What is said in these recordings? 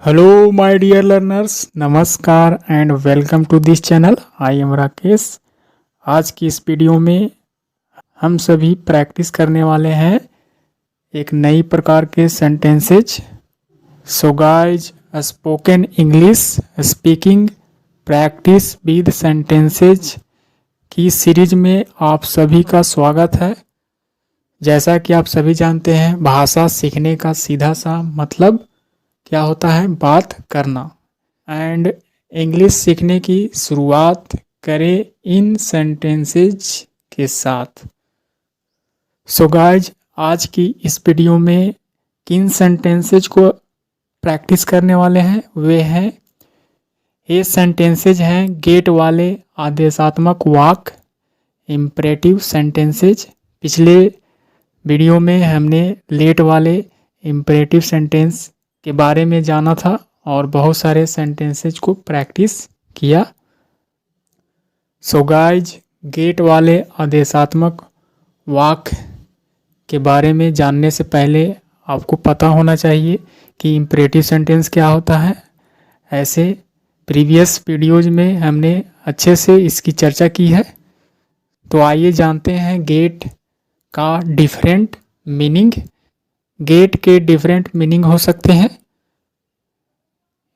Hello my dear learners, नमस्कार and welcome to this channel. I am Rakesh. आज की इस वीडियो में हम सभी प्रैक्टिस करने वाले हैं एक नई प्रकार के sentences. So guys, spoken English speaking practice with sentences की सीरीज में आप सभी का स्वागत है। जैसा कि आप सभी जानते हैं, भाषा सीखने का सीधा सा मतलब क्या होता है? बात करना। एंड इंग्लिश सीखने की शुरुआत करें इन सेंटेंसेज के साथ। सो गाइज, आज की इस वीडियो में किन सेंटेंसेज को प्रैक्टिस करने वाले हैं वे हैं, ये सेंटेंसेज हैं गेट वाले आदेशात्मक वाक्य, इम्परेटिव सेंटेंसेज। पिछले वीडियो में हमने लेट वाले इम्परेटिव सेंटेंस के बारे में जाना था और बहुत सारे सेंटेंसेज को प्रैक्टिस किया। सो गाइज, गेट वाले आदेशात्मक वाक्य के बारे में जानने से पहले आपको पता होना चाहिए कि इम्परेटिव सेंटेंस क्या होता है। ऐसे प्रीवियस वीडियोज में हमने अच्छे से इसकी चर्चा की है। तो आइए जानते हैं गेट का डिफरेंट मीनिंग। गेट के डिफरेंट मीनिंग हो सकते हैं।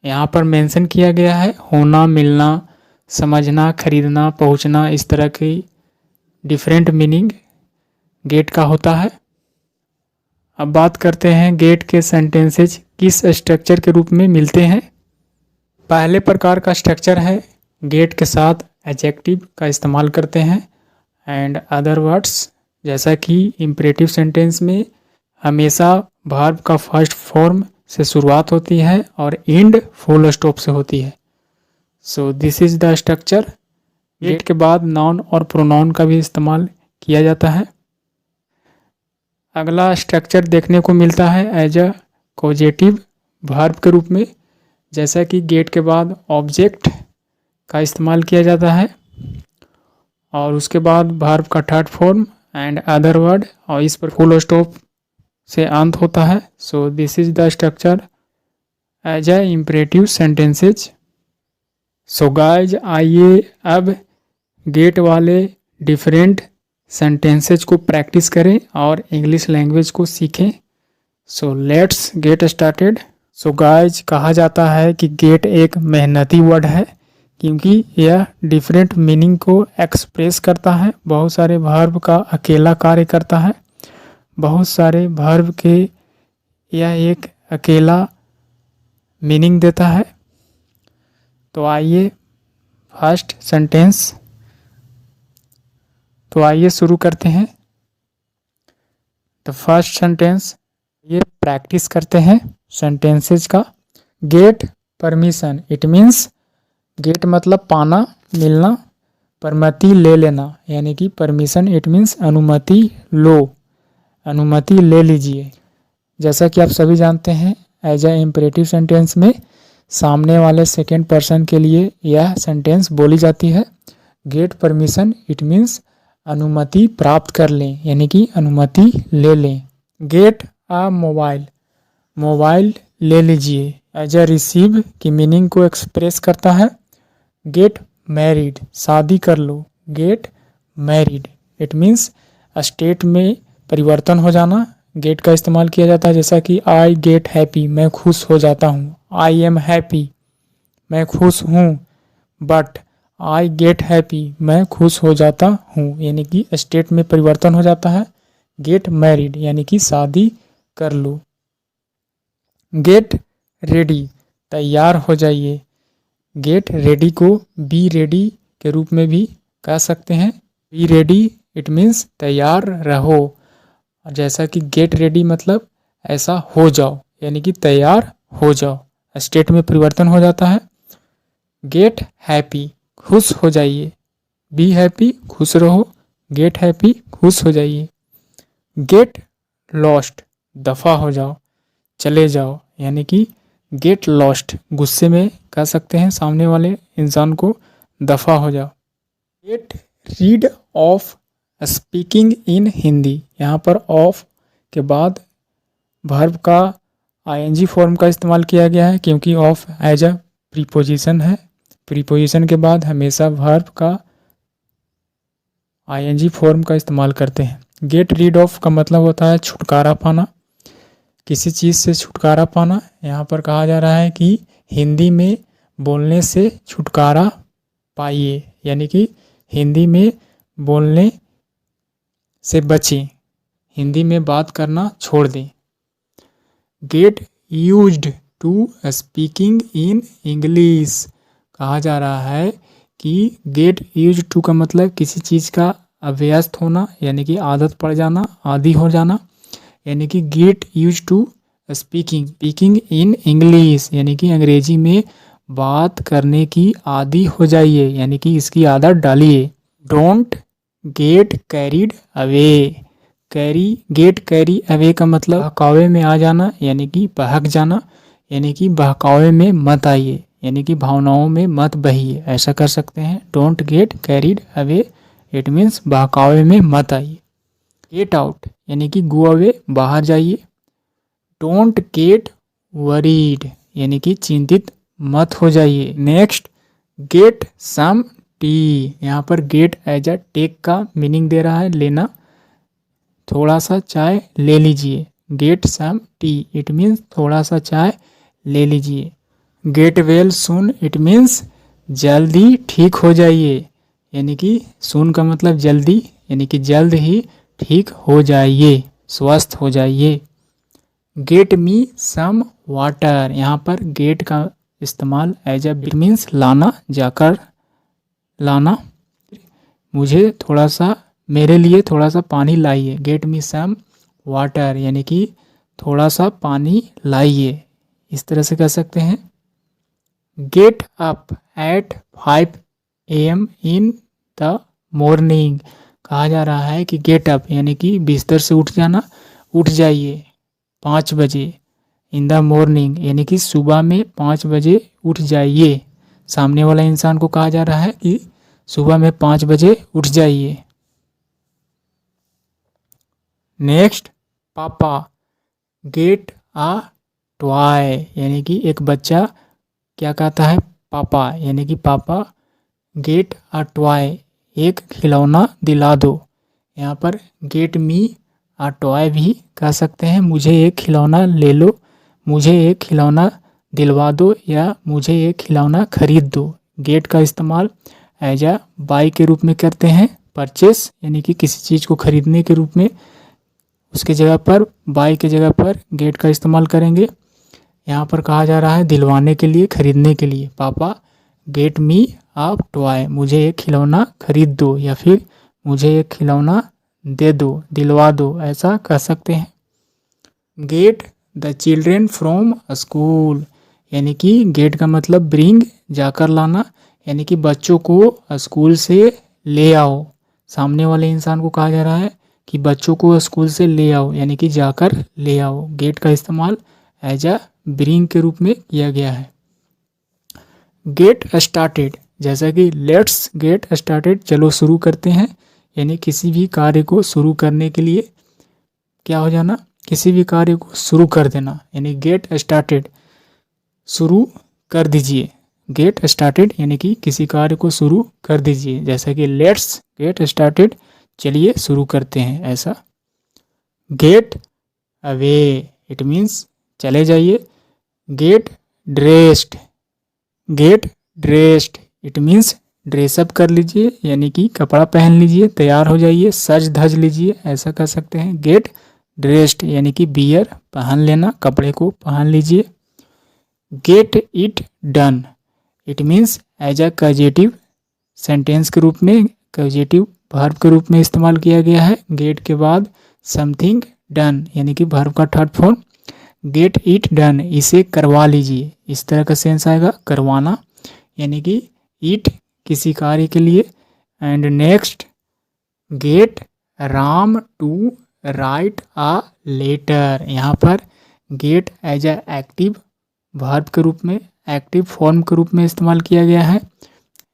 यहाँ पर मेंशन किया गया है होना, मिलना, समझना, खरीदना, पहुँचना, इस तरह की डिफरेंट मीनिंग गेट का होता है। अब बात करते हैं गेट के सेंटेंसेज किस स्ट्रक्चर के रूप में मिलते हैं। पहले प्रकार का स्ट्रक्चर है गेट के साथ एडजेक्टिव का इस्तेमाल करते हैं एंड अदर वर्ड्स, जैसा कि इम्परेटिव सेंटेंस में हमेशा वर्ब का फर्स्ट फॉर्म से शुरुआत होती है और एंड फुल स्टॉप से होती है। So this is the structure. Get के बाद नाउन और प्रोनाउन का भी इस्तेमाल किया जाता है। अगला स्ट्रक्चर देखने को मिलता है एज अ कॉजेटिव वर्ब के रूप में, जैसा कि गेट के बाद ऑब्जेक्ट का इस्तेमाल किया जाता है और उसके बाद वर्ब का third form and other word, और इस पर फुल स्टॉप से अंत होता है। So this is the structure as a imperative sentences. So guys, आइए अब गेट वाले डिफरेंट सेंटेंसेज को प्रैक्टिस करें और इंग्लिश लैंग्वेज को सीखें। So let's get started. So guys, कहा जाता है कि गेट एक मेहनती वर्ड है क्योंकि यह डिफरेंट मीनिंग को एक्सप्रेस करता है। बहुत सारे वर्ब का अकेला कार्य करता है। बहुत सारे वर्ब के यह एक अकेला मीनिंग देता है। तो आइए फर्स्ट सेंटेंस, तो आइए शुरू करते हैं। द फर्स्ट सेंटेंस, ये प्रैक्टिस करते हैं सेंटेंसेस का। Get permission, it means get मतलब पाना, मिलना, परमिति ले लेना, यानी कि परमिशन इट मीन्स अनुमति लो, अनुमति ले लीजिए। जैसा कि आप सभी जानते हैं एज ए इम्परेटिव सेंटेंस में सामने वाले सेकेंड पर्सन के लिए यह सेंटेंस बोली जाती है। गेट परमिशन इट मीन्स अनुमति प्राप्त कर लें, यानी कि अनुमति ले लें। गेट अ मोबाइल, मोबाइल ले लीजिए एज ए रिसीव की मीनिंग को एक्सप्रेस करता है। गेट मैरिड, शादी कर लो। Get married it means state में परिवर्तन हो जाना। गेट का इस्तेमाल किया जाता है, जैसा कि आई गेट हैप्पी, मैं खुश हो जाता हूँ। आई एम हैप्पी, मैं खुश हूँ। बट आई गेट हैप्पी, मैं खुश हो जाता हूँ, यानी कि स्टेट में परिवर्तन हो जाता है। गेट मैरिड यानी कि शादी कर लो। गेट रेडी, तैयार हो जाइए। गेट रेडी को बी रेडी के रूप में भी कह सकते हैं। बी रेडी इट मीन्स तैयार रहो, और जैसा कि गेट रेडी मतलब ऐसा हो जाओ, यानी कि तैयार हो जाओ, स्टेट में परिवर्तन हो जाता है। गेट हैप्पी, खुश हो जाइए। बी हैप्पी, खुश रहो। गेट हैप्पी, खुश हो जाइए। गेट लॉस्ट, दफा हो जाओ, चले जाओ, यानी कि गेट लॉस्ट गुस्से में कह सकते हैं सामने वाले इंसान को, दफा हो जाओ। Get rid of speaking in Hindi, यहाँ पर ऑफ के बाद वर्ब का आईएनजी फॉर्म का इस्तेमाल किया गया है क्योंकि ऑफ एज अ प्रीपोजिशन है। प्रीपोजिशन के बाद हमेशा वर्ब का आईएनजी फॉर्म का इस्तेमाल करते हैं। गेट रीड ऑफ का मतलब होता है छुटकारा पाना, किसी चीज़ से छुटकारा पाना। यहाँ पर कहा जा रहा है कि हिंदी में बोलने से छुटकारा पाइए, यानी कि हिंदी में बोलने से बचें, हिंदी में बात करना छोड़ दें। Get used to speaking in English, कहा जा रहा है कि गेट यूज्ड टू का मतलब किसी चीज़ का अभ्यस्त होना, यानी कि आदत पड़ जाना, आदी हो जाना, यानी कि get used to speaking in English, यानी कि अंग्रेजी में बात करने की आदी हो जाइए, यानी कि इसकी आदत डालिए। Don't get carried away, get carry away का मतलब बहकावे में आ जाना, यानी कि बहक जाना, यानी कि बहकावे में मत आइए, यानी कि भावनाओं में मत बहिए, ऐसा कर सकते हैं। Don't get carried away it means बहकावे में मत आइए। गेट आउट यानी कि गो अवे, बाहर जाइए। डोंट गेट वरीड यानी कि चिंतित मत हो जाइए। नेक्स्ट, गेट सम टी, यहाँ पर गेट एज अ टेक का मीनिंग दे रहा है लेना, थोड़ा सा चाय ले लीजिए। Get some tea it means थोड़ा सा चाय ले लीजिए। Get well soon it means जल्दी ठीक हो जाइए, यानी कि सून का मतलब जल्दी, यानी कि जल्द ही ठीक हो जाइए, स्वस्थ हो जाइए। गेट मी सम वाटर, यहाँ पर गेट का इस्तेमाल एज अ इट मीन्स लाना, जाकर लाना। मुझे थोड़ा सा, मेरे लिए थोड़ा सा पानी लाइए। गेट मी सम वाटर यानी कि थोड़ा सा पानी लाइए, इस तरह से कह सकते हैं। Get up at 5 AM in the morning, कहा जा रहा है कि गेट अप यानी कि बिस्तर से उठ जाना, उठ जाइए 5 बजे। इन द मॉर्निंग यानी कि सुबह में 5 बजे उठ जाइए। सामने वाला इंसान को कहा जा रहा है कि सुबह में 5 बजे उठ जाइए। नेक्स्ट, पापा गेट अ टॉय यानी कि एक बच्चा क्या कहता है, पापा, यानी कि पापा गेट अ टॉय एक खिलौना दिला दो। यहाँ पर गेट मी अ टॉय भी कह सकते हैं, मुझे एक खिलौना ले लो, मुझे एक खिलौना दिलवा दो या मुझे एक खिलौना खरीद दो। गेट का इस्तेमाल एज अ बाई के रूप में करते हैं, परचेस यानी कि किसी चीज़ को खरीदने के रूप में, उसके जगह पर बाई के जगह पर गेट का इस्तेमाल करेंगे। यहाँ पर कहा जा रहा है दिलवाने के लिए, खरीदने के लिए। पापा गेट मी अ टॉय, मुझे एक खिलौना खरीद दो या फिर मुझे एक खिलौना दे दो, दिलवा दो, ऐसा कह सकते हैं। Get the children from school यानी कि गेट का मतलब ब्रिंग, जाकर लाना, यानी कि बच्चों को स्कूल से ले आओ। सामने वाले इंसान को कहा जा रहा है कि बच्चों को स्कूल से ले आओ, यानी कि जाकर ले आओ। गेट का इस्तेमाल एज अ ब्रिंग के रूप में किया गया है। गेट स्टार्टेड, जैसा कि लेट्स गेट स्टार्टेड, चलो शुरू करते हैं, यानी किसी भी कार्य को शुरू करने के लिए क्या हो जाना, किसी भी कार्य को शुरू कर देना, यानी गेट स्टार्टेड, शुरू कर दीजिए। गेट स्टार्टेड यानी कि किसी कार्य को शुरू कर दीजिए, जैसा कि लेट्स गेट स्टार्टेड, चलिए शुरू करते हैं, ऐसा। गेट अवे इट मीन्स चले जाइए। Get dressed, get dressed it means dress up कर लीजिए, यानी कि कपड़ा पहन लीजिए, तैयार हो जाइए, सज धज लीजिए, ऐसा कर सकते हैं। गेट ड्रेस्ड यानी कि बियर, पहन लेना, कपड़े को पहन लीजिए। Get it done it means as a causative sentence के रूप में, कॉजेटिव वर्ब के रूप में इस्तेमाल किया गया है। गेट के बाद समथिंग डन यानी कि वर्ब का third form. Gate it done, इसे करवा लीजिए, इस तरह का सेंस आएगा, करवाना, यानी कि इट किसी कार्य के लिए। And next, get Ram to write a letter, यहाँ पर get as a active verb के रूप में, एक्टिव फॉर्म के रूप में इस्तेमाल किया गया है।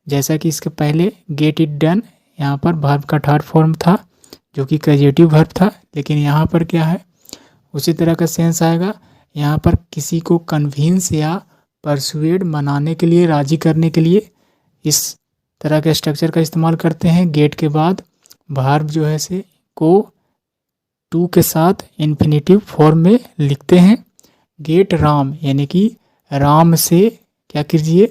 जैसा कि इसके पहले गेट इट डन, यहाँ पर वर्ब का थर्ड फॉर्म था जो कि कॉजेटिव वर्ब था, लेकिन यहाँ पर क्या है, उसी तरह का सेंस आएगा। यहाँ पर किसी को कन्विंस या परसुएड बनाने के लिए, राजी करने के लिए इस तरह के स्ट्रक्चर का इस्तेमाल करते हैं। गेट के बाद वर्ब जो है से को टू के साथ इन्फिनेटिव फॉर्म में लिखते हैं। गेट राम यानी कि राम से क्या कीजिए,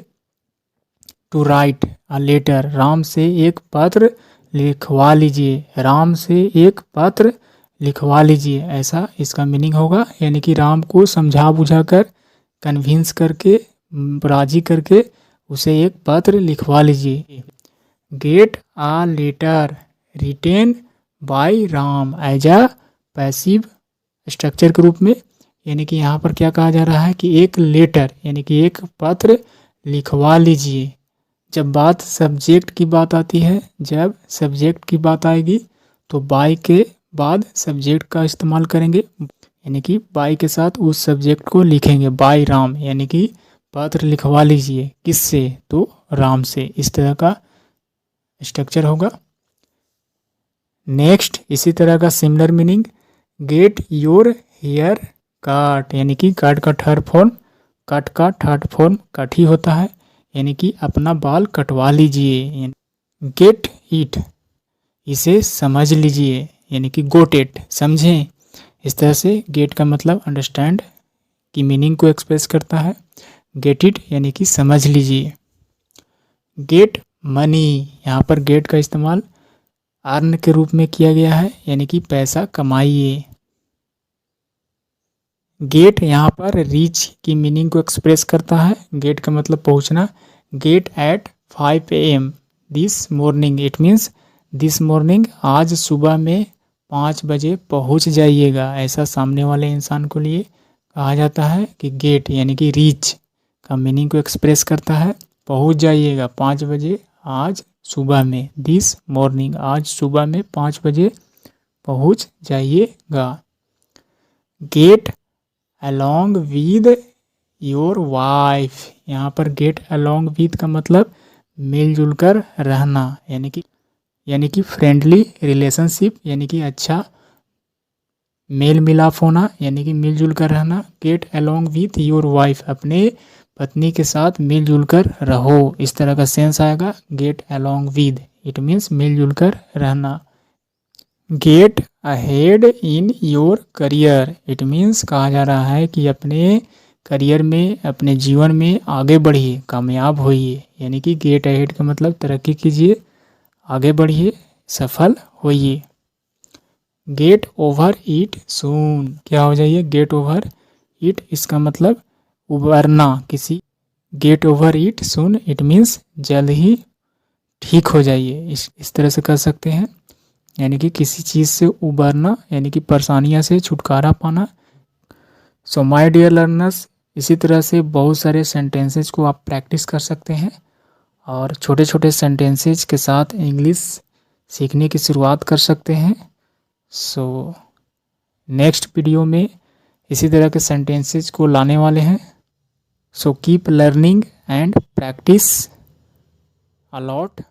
to write a letter, Ram से एक पत्र लिखवा लीजिए, राम से एक पत्र लिखवा लीजिए, ऐसा इसका मीनिंग होगा। यानी कि राम को समझा बुझा कर, कन्विंस करके, राजी करके उसे एक पत्र लिखवा लीजिए। Get a letter written by Ram as a passive structure के रूप में, यानी कि यहाँ पर क्या कहा जा रहा है कि एक लेटर यानी कि एक पत्र लिखवा लीजिए। जब बात सब्जेक्ट की बात आती है, जब सब्जेक्ट की बात आएगी तो बाय के बाद सब्जेक्ट का इस्तेमाल करेंगे, यानी कि बाय के साथ उस सब्जेक्ट को लिखेंगे, बाय राम, यानी कि पत्र लिखवा लीजिए। किससे? तो राम से। इस तरह का स्ट्रक्चर होगा। नेक्स्ट इसी तरह का similar meaning, get your hair cut, यानी कि कट का थर्ड फॉर्म, कट का थर्ड फॉर्म कट ही होता है, यानी कि अपना बाल कटवा लीजिए। गेट इट, इसे समझ लीजिए, यानी कि गोट इट, समझें। इस तरह से गेट का मतलब अंडरस्टैंड की मीनिंग को एक्सप्रेस करता है। गेट इट यानी कि समझ लीजिए। गेट मनी, यहाँ पर गेट का इस्तेमाल अर्न के रूप में किया गया है, यानी कि पैसा कमाइए। गेट यहाँ पर रीच की मीनिंग को एक्सप्रेस करता है। गेट का मतलब पहुँचना। Get at 5 AM this morning, it means this morning, आज सुबह में 5 बजे पहुँच जाइएगा, ऐसा सामने वाले इंसान को लिए कहा जाता है कि गेट यानी कि रीच का मीनिंग को एक्सप्रेस करता है। पहुँच जाइएगा 5 बजे आज सुबह में, दिस मॉर्निंग, आज सुबह में 5 बजे पहुँच जाइएगा। Get along with your wife, यहाँ पर गेट अलॉन्ग विद का मतलब मिलजुल कर रहना, यानी कि फ्रेंडली रिलेशनशिप, यानी कि अच्छा मेल मिलाप होना, यानी कि मिलजुल कर रहना। Get along with your wife, अपने पत्नी के साथ मिलजुल कर रहो, इस तरह का सेंस आएगा। Get along with, it means मिलजुल कर रहना। Get ahead in your career, it means कहा जा रहा है कि अपने करियर में, अपने जीवन में आगे बढ़िए, कामयाब होइए, यानी कि गेट अहेड का मतलब तरक्की कीजिए, आगे बढ़िए, सफल होइए। गेट ओवर इट सून, क्या हो जाइए, गेट ओवर इट, इसका मतलब उबरना किसी, get over it soon, it means जल्द ही ठीक हो जाइए, इस तरह से कर सकते हैं, यानी कि किसी चीज़ से उबरना, यानी कि परेशानियां से छुटकारा पाना। सो माय डियर लर्नर्स, इसी तरह से बहुत सारे सेंटेंसेज को आप प्रैक्टिस कर सकते हैं और छोटे छोटे सेंटेंसेज के साथ इंग्लिश सीखने की शुरुआत कर सकते हैं। सो नेक्स्ट वीडियो में इसी तरह के सेंटेंसेज को लाने वाले हैं। So keep learning and practice a lot.